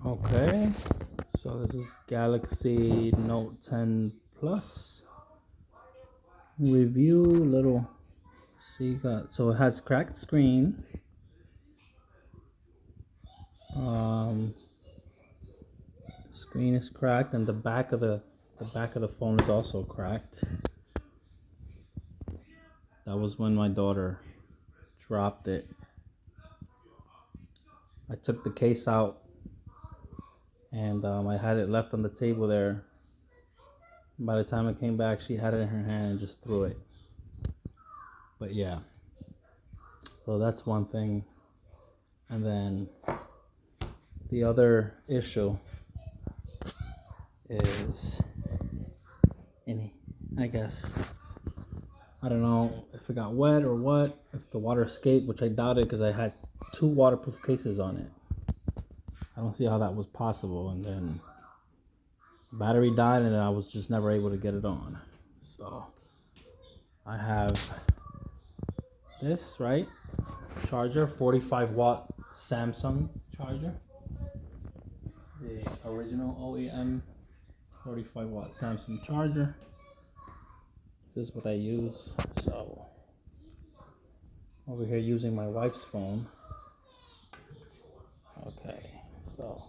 Okay, so this is Galaxy Note 10 Plus review. Little, so it has cracked screen. Um, Screen is cracked, and the back of the phone is also cracked. That was when my daughter dropped it. I took the case out, and I had it left on the table there. By the time I came back, she had it in her hand and just threw it. But yeah, so that's one thing. And then the other issue is, I guess, I don't know if it got wet or what, if the water escaped, which I doubted because I had 2 waterproof cases on it. I don't see how that was possible. And then battery died, and I was just never able to get it on. So I have this, right? Charger, 45-watt Samsung charger. The original OEM 45-watt Samsung charger. This is what I use. So over here using my wife's phone. Okay, so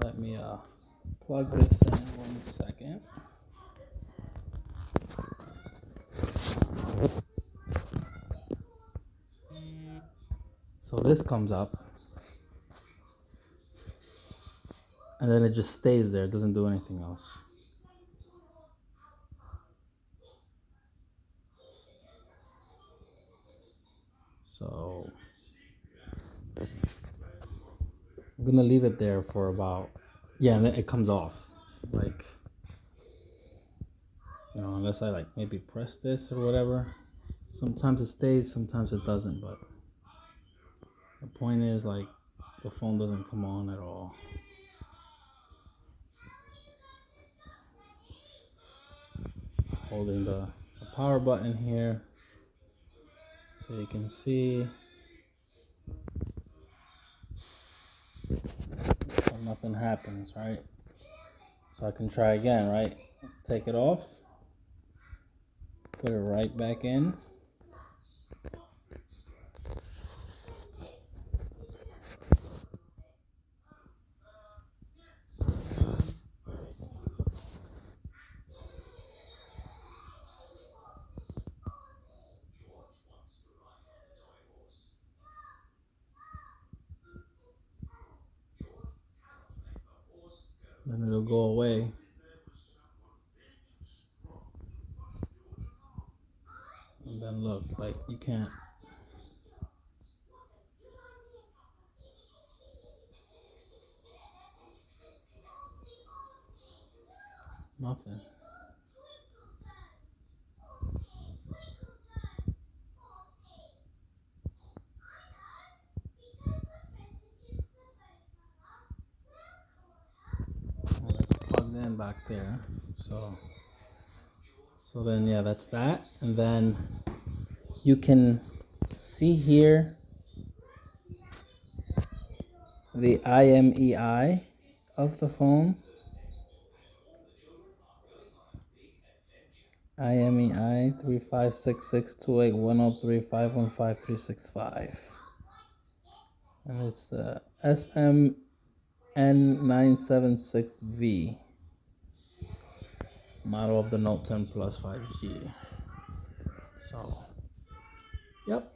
let me plug this in 1 second. So this comes up, and then it just stays there. It doesn't do anything else. So I'm gonna leave it there for about, yeah, and then it comes off. Like, unless I like maybe press this or whatever. Sometimes it stays, sometimes it doesn't, but the point is, like, the phone doesn't come on at all. Holding the power button here so you can see. So nothing happens, right? So I can try again, right? Take it off, put it right back in. Then it'll go away. And then look, like, you can't. Nothing. Well, it's plugged in back there. So then, yeah, that's that. And then you can see here the IMEI of the phone. IMEI 35662810351535, and it's the SMN976V model of the Note 10 Plus 5G. So, yep.